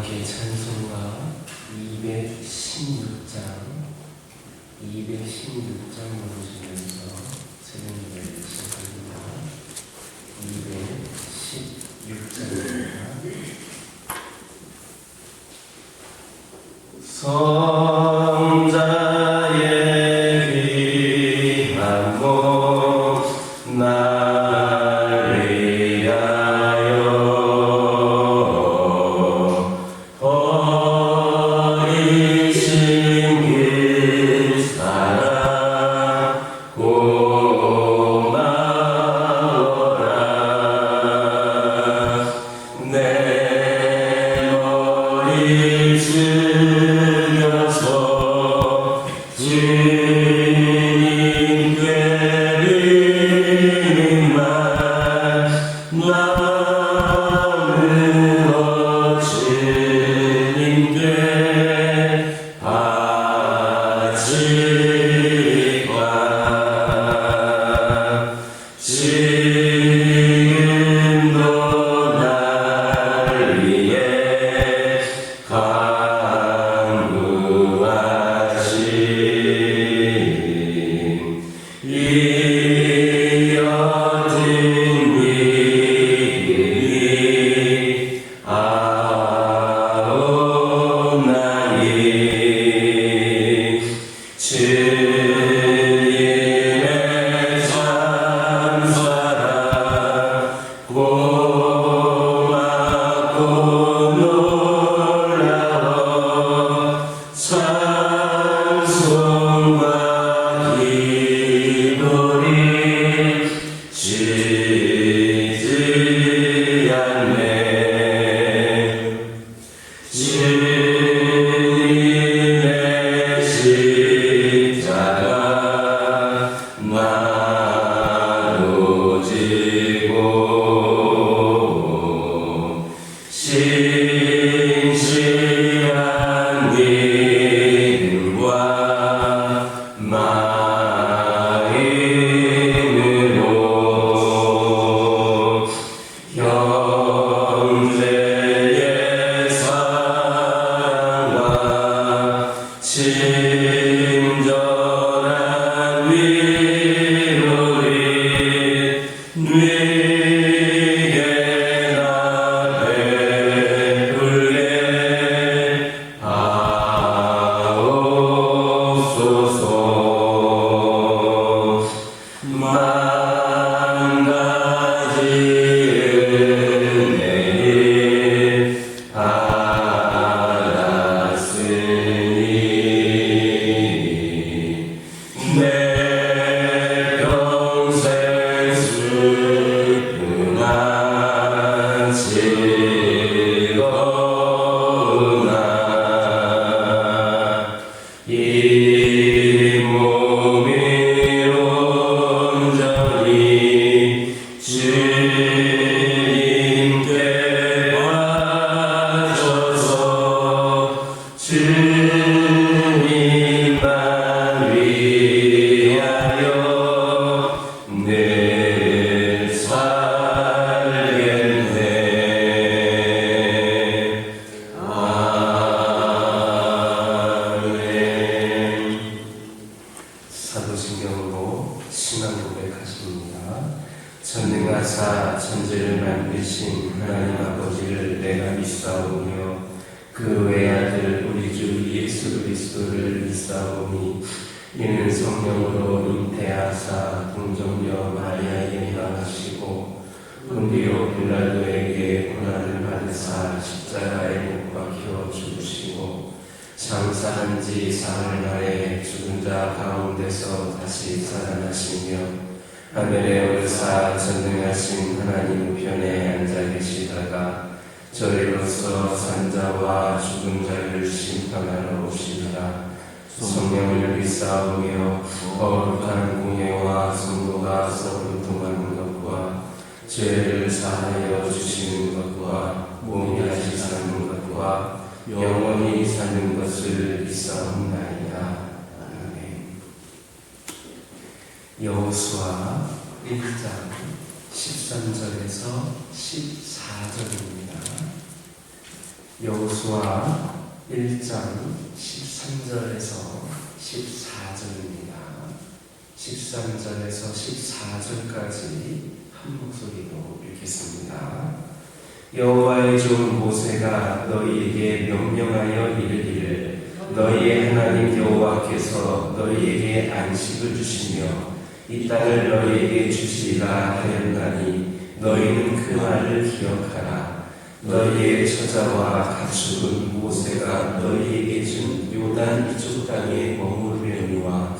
함께 찬송가 216장 부르시면서 새벽 예배를 시작합니다. 216장입니다. 성자의 귀한 몸 나를 위하여 버리신 그 사랑 고마워라. 내 머리 숙여서 주님께 드리는 말 나는 주님께 바치리라. 지금도 날 위해 간구하신 이 어린 이름이 아오나니 주님의 참사랑 고맙고 놀라워 찬송과 기도리 쉬지 않네. 주님의 십자가 나로 지고 신실한 믿음과 마음으로 형제의 사랑과 친절한 위로를 네게 나 베풀게 하옵소서. 만 가지 은혜를 받았으니 내 평생 슬프나 즐거우나 이 몸이 온전히 주님께 바쳐서 주님만 위하여 늘 살겠네. 아멘. 사도신경으로 신앙 고백하십니다. 전능하사 천지를 만드신 하나님 아버지를 내가 믿사오며 그 외아들 우리 주 예수 그리스도를 믿사오니 이는 성령으로 잉태하사 동정녀 마리아에게 나시고 본디오 빌라도에게 고난을 받으사 십자가에 못 박혀 죽으시고 장사한 지 사흘 만에 죽은 자 가운데서 다시 살아나시며 하늘에 오르사 전능하신 하나님 우편에 앉아 계시다가 저희로서 산자와 죽은 자를 심판하러 오시리라. 성령을 믿사오며 거룩한 공예와 성도가 서로 동하는 것과 죄를 사하여 주시는 것과 몸이 다시 사는 것과 영원히 사는 것을 믿사옵나이다. 아멘. 여호수아 1장 13절에서 14절입니다. 여호수아 1장 13절에서 14절입니다. 13절에서 14절까지 한 목소리로 읽겠습니다. 여호와의 종 모세가 너희에게 명령하여 이르기를 너희의 하나님 여호와께서 너희에게 안식을 주시며 이 땅을 너희에게 주시리라 하였나니 너희는 그 말을 기억하라. 너희의 처자와 가축은 모세가 너희에게 준 요단 이쪽 땅에 머무르려니와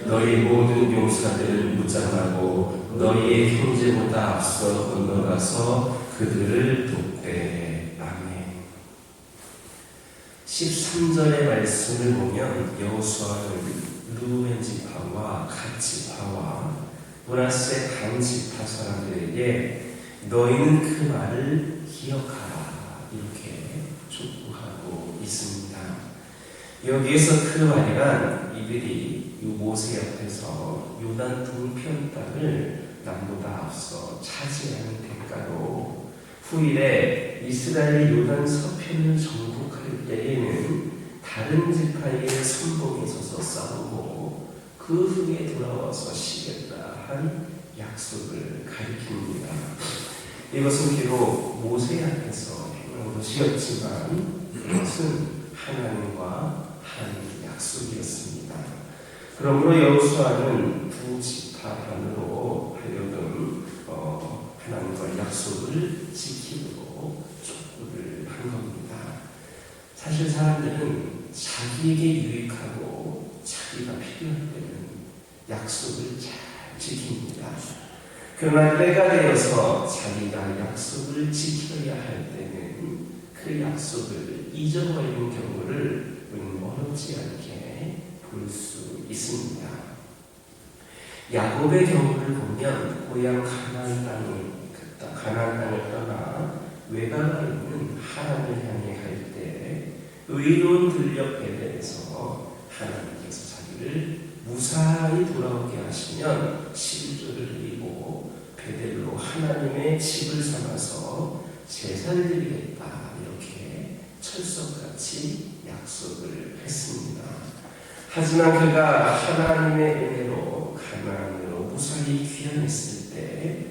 너희 모든 용사들은 무장하고 너희의 형제보다 앞서 건너가서 그들을 돕되. 아멘. 13절의 말씀을 보면 여호수아는 르우벤 지파와 갓 지파와 므낫세 단 지파 사람들에게 너희는 그 말을 기억하라 이렇게 촉구하고 있습니다. 여기에서 그 말이란 이들이 모세 옆에서 요단 동편 땅을 남보다 앞서 차지하는 대가로 후일에 이스라엘이 요단 서편을 정복할 때에는 다른 지파의 선봉에 서서 싸우고 그 후에 돌아와서 쉬겠다 한 약속을 가리킵니다. 이것은 비록 모세 앞에서 행한 것이었지만 이것은 하나님과 한 약속이었습니다. 그러므로 여호수아는 두 지파단으로 하여금 하나님과 약속을 지키도록 촉구를 한 겁니다. 사실 사람들은 자기에게 유익하고 자기가 필요할 때는 약속을 잘 지킵니다. 그러나 때가 되어서 자기가 약속을 지켜야 할 때는 그 약속을 잊어버리는 경우를 어렵지 않게 볼 수 있습니다. 야곱의 경우를 보면 고향 가나안 땅을 떠나 외곽에 있는 하란을 향해 갈 때 의로운 들녘 베델에서 하나님께서 자기를 무사히 돌아오게 하시면 11조를 드리고 베델로 하나님의 집을 삼아서 제사를 드리겠다 이렇게 철석같이 약속을 했습니다. 하지만 그가 하나님의 은혜로 가나안으로 무사히 귀환했을 때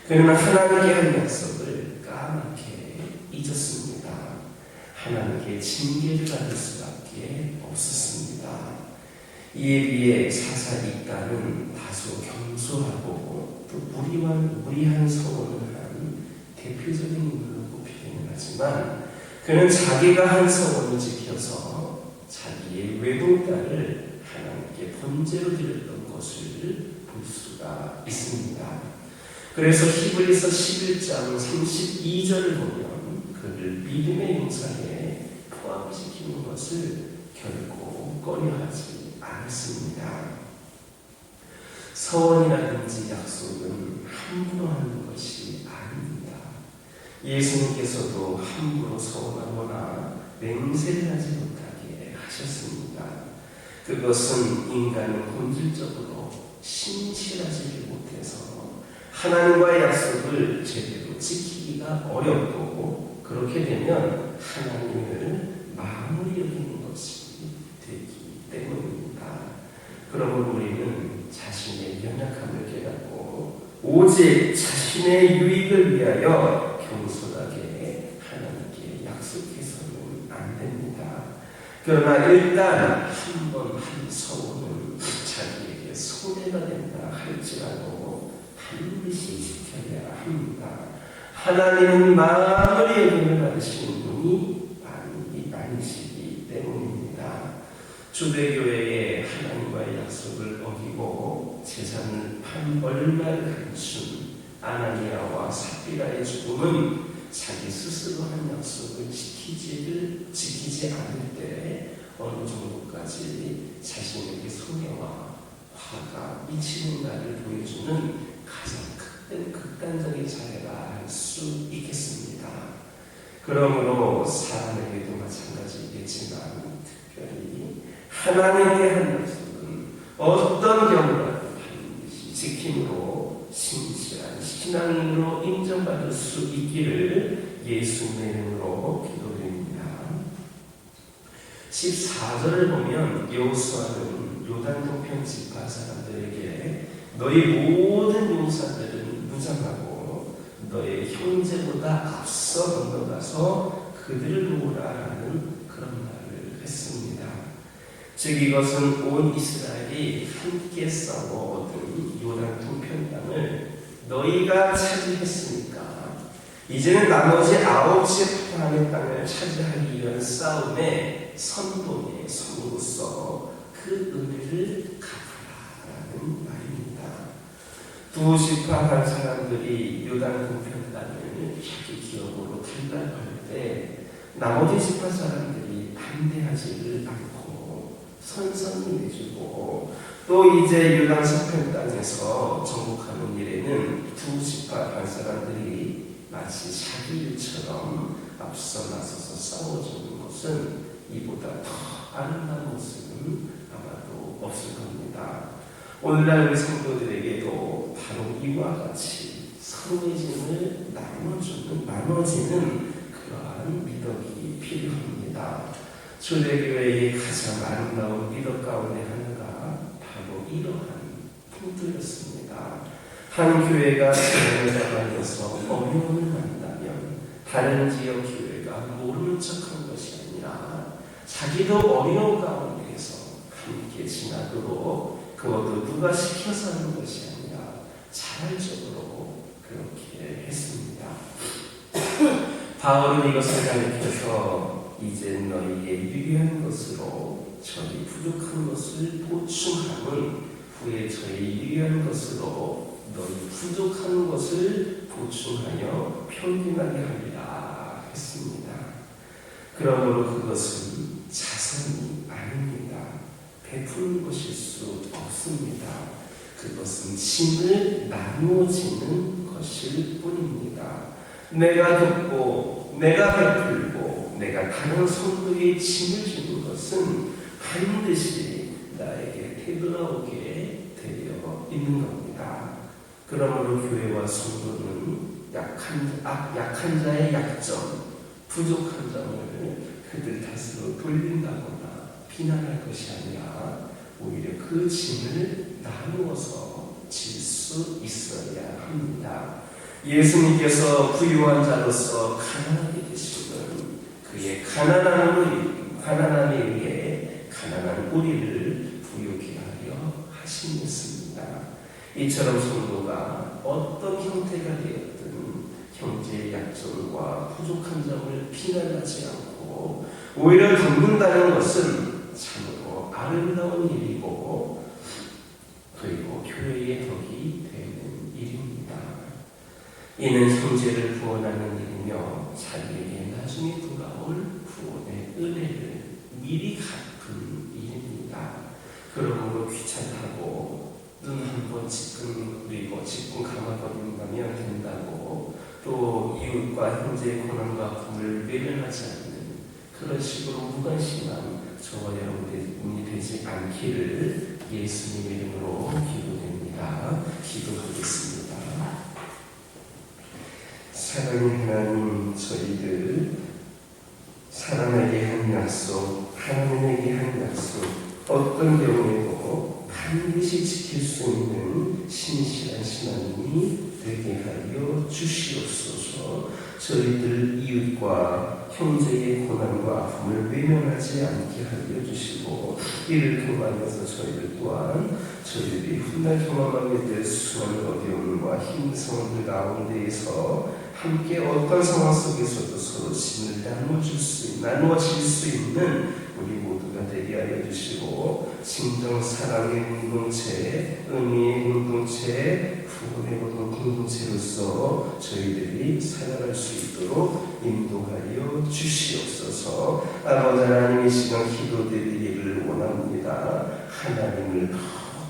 그는 하나님께 한 약속을 까맣게 잊었습니다. 하나님께 징계를 받을 수밖에 없었습니다. 이에 비해 사사 이 딸은 다소 경솔하고 또 무리한 서원을 한 대표적인 인물로 꼽히기는 하지만 그는 자기가 한 서원을 지켜서 자기의 외동딸을 하나님께 번제로 드렸던 것을 볼 수가 있습니다. 그래서 히브리서 11장 32절을 보면 그를 믿음의 용사에 포함시키는 것을 결코 꺼려하지 않습니다. 서원이라든지 약속은 함부로 하는 것이 아닙니다. 예수님께서도 함부로 서원하거나 맹세를 하지 못하게 하셨습니다. 그것은 인간은 본질적으로 신실하지 못해서 하나님과의 약속을 제대로 지키기가 어렵고 그렇게 되면 하나님을 마음으로 여기는 것이 되기 때문입니다. 그러므로 우리는 자신의 연약함을 깨닫고 오직 자신의 유익을 위하여 겸손하게 하나님께 약속해서는 안 됩니다. 그러나 일단 한 번 한 서원은 자기에게 손해가 된다 할지라도 반드시 지켜야 합니다. 하나님은 마음을 여김을 받으시는 분이 많으시기 때문입니다. 초대교회에 하나님과의 약속을 어기고 재산을 판 얼마를 감춘 아나니아와 삽비라의 죽음은 자기 스스로 한 약속을 지키지 않을 때 어느 정도까지 자신에게 손해와 화가 미치는가를 보여주는 가장 극단적인 사례가 할 수 있겠습니다. 그러므로 사람에게도 마찬가지겠지만 특별히 하나님께 한 약속은 어떤 경우라도 반드시 지킴으로 신실한 신앙인으로 인정받을 수 있기를 예수님의 이름으로 기도드립니다. 14절을 보면 여호수아는 요단 동편 지파 사람들에게 너희 모든 용사들은 무장하고 너의 형제보다 앞서 건너가서 그들을 모으라라는 그런 말을 했습니다. 즉 이것은 온 이스라엘이 함께 싸워 얻은 요단 동편 땅을 너희가 차지했으니까 이제는 나머지 9지파의 땅을 차지하기 위한 싸움의 선봉의 성으로서 그 은혜를 갚으라라는 말입니다. 두 지파 한 사람들이 요단 동편 땅을 자기 기업으로 탈락할 때 나머지 지파 사람들이 반대하지를 않고 선선히 내주고 또 이제 요단 서편 땅에서 정복하는 일에는 두 지파 한 사람들이 마치 자기 일처럼 앞서 나서서 싸워주는 것은 이보다 더 아름다운 모습은 아마도 없을 겁니다. 오늘날 우리 성도들에게도 바로 이와 같이 서로의 짐을 나눠지는 그러한 미덕이 필요합니다. 초대교회의 가장 아름다운 미덕 가운데 하나가 바로 이러한 풍토였습니다. 한 교회가 자연을 다녀서 어려움을 만나면 다른 지역 교회가 모르는 척한 것이 아니라 자기도 어려운 가운데에서 함께 지나도록 그것도 누가 시켜서 하는 것이 아니라 자발적으로 그렇게 했습니다. 바울은 이것을 가리켜서 이제 너희의 유리한 것으로 저희 부족한 것을 보충함은 후에 저희 유리한 것으로 너희 부족한 것을 보충하여 평균하게 하리라 했습니다. 그러므로 그것은 자선이 아닙니다. 베푸는 것일 수 없습니다. 그것은 짐을 나누어지는 것일 뿐입니다. 내가 돕고 내가 베풀고 내가 다른 성도의 짐을 지는 것은 반드시 나에게 되돌아오게 되어 있는 겁니다. 그러므로 교회와 성도는 약한 자의 약점, 부족한 점을 그들 탓으로 돌린다거나 비난할 것이 아니라 오히려 그 짐을 나누어서 질 수 있어야 합니다. 예수님께서 부유한 자로서 가난하게 되시는 그의 가난함에 의해 가난한 우리를 부유케 하려 하심이었습니다. 이처럼 성도가 어떤 형태가 되었든 형제의 약점과 부족한 점을 비난하지 않고 오히려 돕는다는 것은 참으로 아름다운 일이고 그리고 교회의 덕이 되는 일입니다. 이는 형제를 구원하는 일이며 자기에게 나중에 돌아올 구원의 은혜를 미리 갚은 일입니다. 그러므로 귀찮다고 눈 한 번 지금 감아버린다면 된다고 또 이웃과 형제의 고난과 아픔을 외면하지 않는 그런 식으로 무관심한 저와 여러분이 되지 않기를 예수님의 이름으로 기도됩니다. 기도하겠습니다. 사랑의 하나님, 저희들 사람에게 한 약속, 하나님에게 한 약속, 어떤 경우에도 반드시 지킬 수 있는 신실한 신앙이 되게 하여 주시옵소서. 저희들 이웃과 형제의 고난과 아픔을 외면하지 않게 하여 주시고 이를 통하여서 저희들 또한 저희들이 훗날 경험하게 될 수많은 어려움과 힘성들 가운데에서 함께 어떤 상황 속에서도 서로 짐을 나누어질 수 있는 우리 모두가 되게 하여 주시고 진정 사랑의 공동체, 의미의 공동체, 구원의 공동체로서 저희들이 살아갈 수 있도록 인도하여 주시옵소서. 아버지 하나님, 이 시간 기도드리기를 원합니다. 하나님을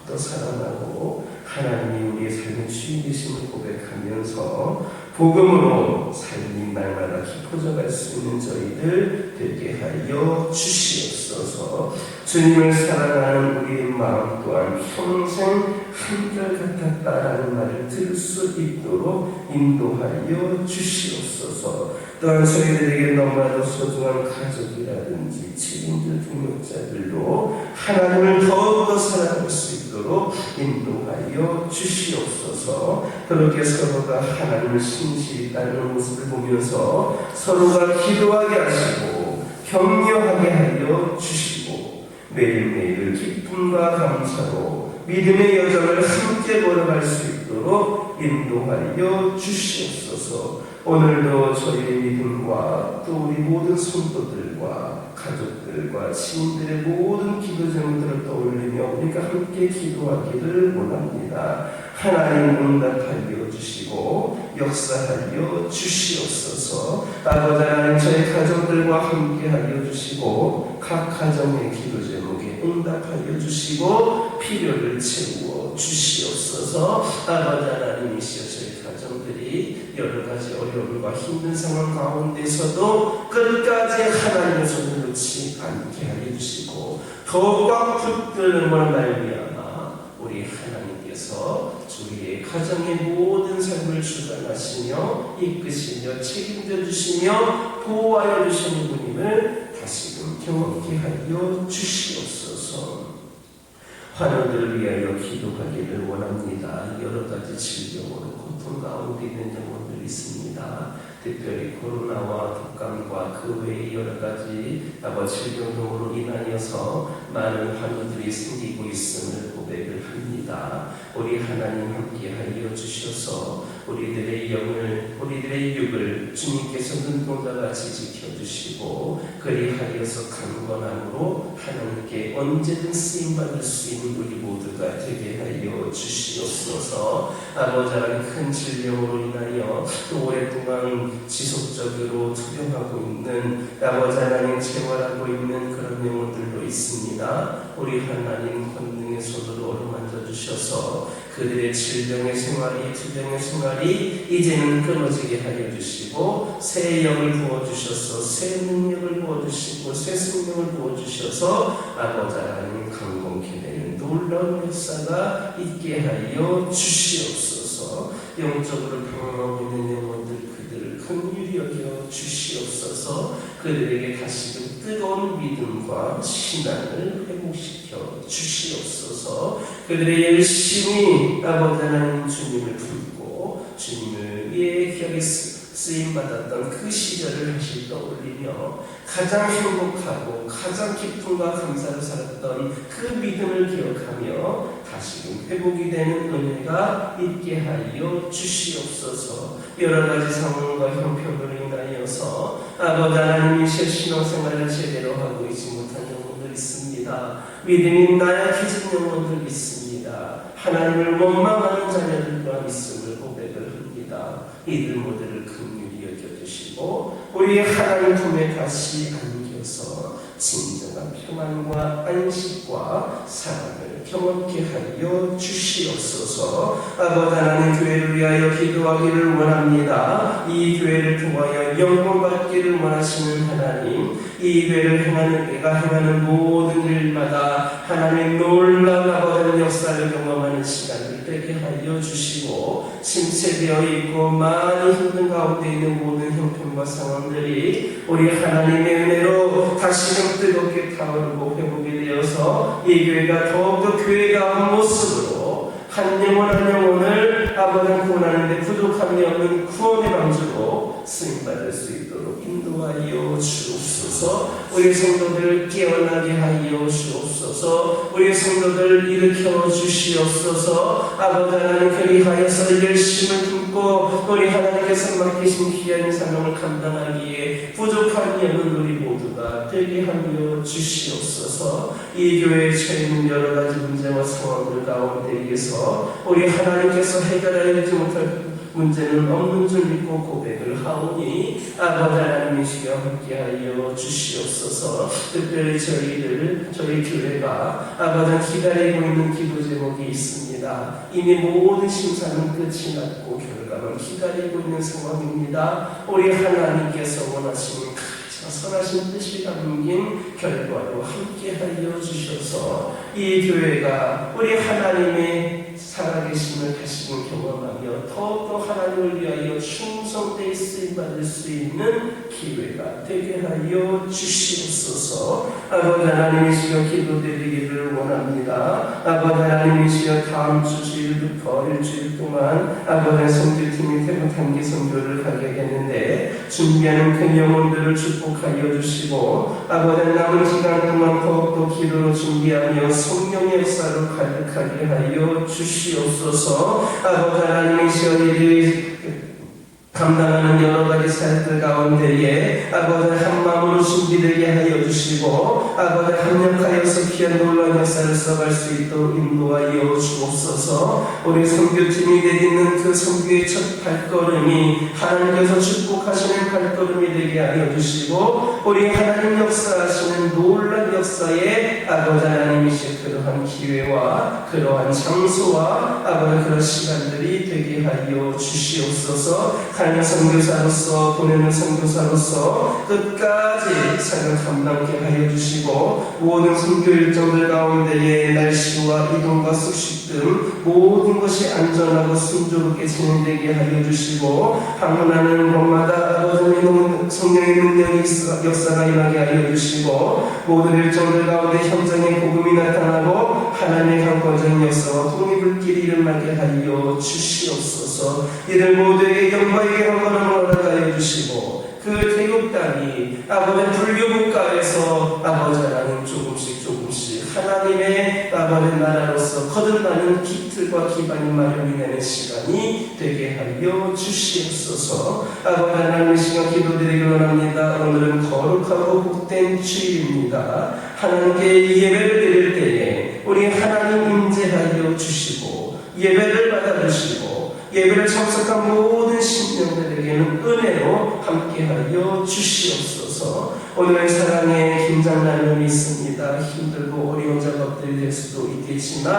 더욱더 사랑하고 하나님이 우리의 삶의 주인 되심을 고백하면서 복음으로 삶이 날마다 깊어져갈 수 있는 저희들 되게 하여 주시옵소서. 주님을 사랑하는 우리의 마음 또한 평생 한결같았다라는 말을 들을 수 있도록 인도하여 주시옵소서. 또한 저희들에게 너무나도 소중한 가족이라든지 책임질 동역자들도 하나님을 더욱더 사랑할 수 있도록 인도하여 주시옵소서. 그렇게 서로가 하나님을 신실히 따르는 모습을 보면서 서로가 기도하게 하시고 격려하게 하여 주시고 매일매일 기쁨과 감사로 믿음의 여정을 함께 걸어갈 수 있도록 인도하여 주시옵소서. 오늘도 저희의 믿음과 또 우리 모든 성도들과 가족들과 지인들의 모든 기도 제목들을 떠올리며 우리가 함께 기도하기를 원합니다. 하나님 응답하여 주시고 역사하여 주시옵소서. 아버지 하나님 저희 가족들과 함께하여 주시고 각 가정의 기도 제목에 응답하여 주시고 필요를 채워 주시옵소서. 아버지 하나님이시여 저희 가정들이 여러 가지 어려움과 힘든 상황 가운데서도 끝까지 하나님의 손을 놓지 않게 하여 주시고 더욱더 붙들음을 말미암아 우리 하나님께서 우리의 가정의 모든 삶을 주관하시며 이끄시며 책임져 주시며 보호하여 주시는 분임을 다시금 경험케 하여 주시옵소서. 환우들을 위하여 기도하기를 원합니다. 여러 가지 질병으로 고통 가운데 있는 영혼들이 있습니다. 특별히 코로나와 독감과 그 외의 여러 가지 질병 등으로 인하여서 많은 환우들이 생기고 있음을 고백을 합니다. 우리 하나님 함께하여 주셔서 우리들의 영을, 우리들의 육을 주님께서 눈동자 같이 지켜주시고 그리하여서 강건함으로 하나님께 언제든 쓰임받을 수 있는 우리 모두가 되게 하여 주시옵소서. 아버지 하나님 큰 질병으로 인하여 또 오랫동안 지속적으로 투병하고 있는 아버지 하나님 생활하고 있는 그런 영혼들도 있습니다. 우리 하나님 권능의 손으로 어루만져 주셔서 그들의 질병의 생활이 투병의 생활이 이제는 끊어지게 하여 주시고 새 영을 부어주셔서 새 능력을 부어주시고 새 생명을 부어주셔서 아버지 하나님 강건케 되는 놀라운 역사가 있게 하여 주시옵소서. 영적으로 평안하고 있는 영혼들 그들을 긍휼히 여겨 주시옵소서. 그들에게 다시금 뜨거운 믿음과 신앙을 회복시켜 주시옵소서. 그들의 열심히 아버지 하나님 주님을 품고 주님을 위해 기억에 쓰임받았던 그 시절을 다시 떠올리며 가장 행복하고 가장 기쁨과 감사로 살았던 그 믿음을 기억하며 다시금 회복이 되는 은혜가 있게 하여 주시옵소서. 여러 가지 상황과 형편으로 인하여서 아버지 하나님이 신앙생활을 제대로 하고 있지 못한 영혼들 있습니다. 믿음이 나약해진 영혼들 있습니다. 하나님을 원망하는 자녀들 또한 있음을 고백을 합니다. 이들 모두를 긍휼히 여겨주시고 우리의 하나님 품에 다시 안겨서 진정한 평안과 안식과 사랑을 경험케 하여 주시옵소서. 아버지 하나님 교회를 위하여 기도하기를 원합니다. 이 교회를 통하여 영광받기를 원하시는 하나님, 이 교회를 행하는 모든 일마다 하나님의 놀라운 아버지 역사를 경험하는 시간을 되게 하여 주시고 침체되어 있고 많이 힘든 가운데 있는 모든 형편과 상황들이 우리 하나님의 은혜로 다시금 뜨겁게 타오르고 회복이 되어서 이 교회가 더욱더 교회다운 모습으로 한 영혼 한 영혼을 아버지 구원하는데 부족함이 없는 구원의 방주로 쓰임받을 수 있도록 인도하여 주옵소서. 우리 성도들을 깨어나게 하여 주옵소서. 우리 성도들을 일으켜 주시옵소서. 아버지 하나님 그리하여서 열심을 품고 우리 하나님께서 맡기신 귀한 사명을 감당하기에 부족함이 없는 우리 모두가 되게 하여 주시옵소서. 이 교회에 처해 있는 여러 가지 문제와 상황들 가운데에서 우리 하나님께서 해결하지 못할 문제는 없는 줄 믿고 고백을 하오니 아버지 하나님이시여 함께하여 주시옵소서. 특별히 저희 교회가 아버지 기다리고 있는 기도 제목이 있습니다. 이미 모든 심사는 끝이 났고 결과는 기다리고 있는 상황입니다. 우리 하나님께서 원하시는 선하신 뜻이 담긴 결과로 함께하여 주셔서 이 교회가 우리 하나님의 살아계심을 다시금 경험하며 더욱더 하나님을 위하여 충성되이 쓰임받을 수 있는 기회가 되게 하여 주시옵소서. 아버지 하나님이시여 기도드리기를 원합니다. 아버지 하나님이시여 다음 주 주일부터 일주일 동안 아버지 선교팀이 태국 단기 선교를 가게 되는데 준비하는 그 영혼들을 축복하여 주시고 아버지 남은 시간 동안 더욱더 기도로 준비하며 성령의 역사로 가득하게 하여 주시옵소서. 아버지 하나님이시여 이 감당하는 여러 가지 사역들 가운데에 아버지 한 마음으로 준비되게 하여 주시고 아버지 합력하여서 귀한 놀라운 역사를 써갈 수 있도록 인도하여 주옵소서. 우리 선교팀이 내딛는 그 선교의 첫 발걸음이 하나님께서 축복하시는 발걸음이 되게 하여 주시고 우리 하나님 역사하시는 놀라운 역사에 아버지 하나님이시 그러한 기회와 그러한 장소와 아버지 그런 시간들이 되게 하여 주시옵소서. 하나님 선교사로서 보내는 선교사로서 끝까지 사역을 감당케 하여 주시고 모든 선교 일정들 가운데에 날씨와 이동과 숙식 등 모든 것이 안전하고 순조롭게 진행되게 하여 주시고 방문하는 곳마다 아버지의 성령의 능력이 역사가 임하게 하여 주시고 모든 일정들 가운데 현장의 복음이 나타나고 하나님의 강권적인 역사와 통일불길이 일어나게 하여 주시옵소서. 이들 모두에게 영광의 영광을 허락하여 주시고 그 태국 땅이 아버지 불교국가에서 아버지 하나님 조금씩 하나님의 아버지 나라로서 거듭나는 기틀과 기반이 마련이 되는 시간이 되게 하여 주시옵소서. 아버지 하나님의 시간 기도드리기 원합니다. 오늘은 거룩하고 복된 주일입니다. 하나님께 예배를 드릴 때에 우리 하나님 임재하여 주시고 예배를 받아주시고 예배를 참석한 모든 신령들에게는 은혜로 함께하여 주시옵소서. 오늘의 사랑에 긴장감이 있습니다. 힘들고 어려운 작업들이 될 수도 있겠지만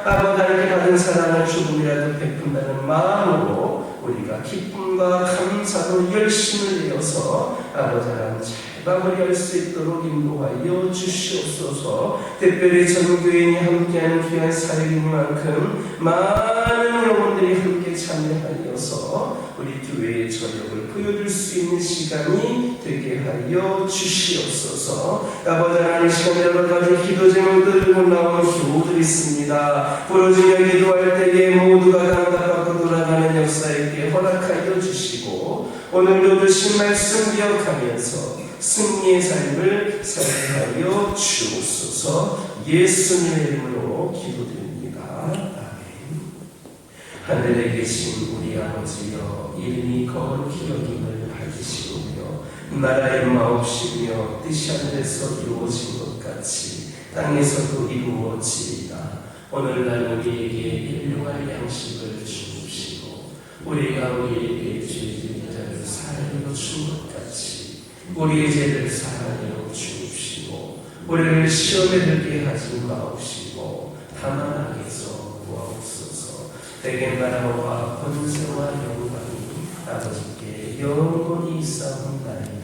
아버지 하나님께 받은 사랑을 조금이라도 베푼다는 마음으로 우리가 기쁨과 감사로 열심을 내어서 아버지 하나님 마무리할 수 있도록 인도하여 주시옵소서. 특별히 전교인이 함께하는 귀한 사역인 만큼 많은 영혼들이 함께 참여하여서 우리 교회의 저력을 보여줄 수 있는 시간이 되게 하여 주시옵소서. 아버지 하나님 시간 여러 가지 기도 제목들 들고 나오는 교우들이 있습니다. 부러지며 기도할 때에 모두가 감당하고 돌아가는 역사에게 허락하여 주시고 오늘도 주신 말씀 기억하면서 승리의 삶을 살게 주옵소서. 예수님의 이름으로 기도드립니다. 아멘. 하늘에 계신 우리 아버지여 이름이 거룩히 여김을 받으시오며 나라의 마옵시며 뜻이 하늘에서 이루어진 것 같이 땅에서도 이루어지이다. 오늘날 우리에게 일용할 양식을 주옵시고 우리가 우리에게 죄진 자를 사하여 준 것 같이 우리의 죄를 사하여 주옵시고 우리를 시험에 들게 하지 마옵시고 다만 악에서 구하옵소서. 대개 나라와 권세와 영광이 아버지께 영원히 있사옵나이다.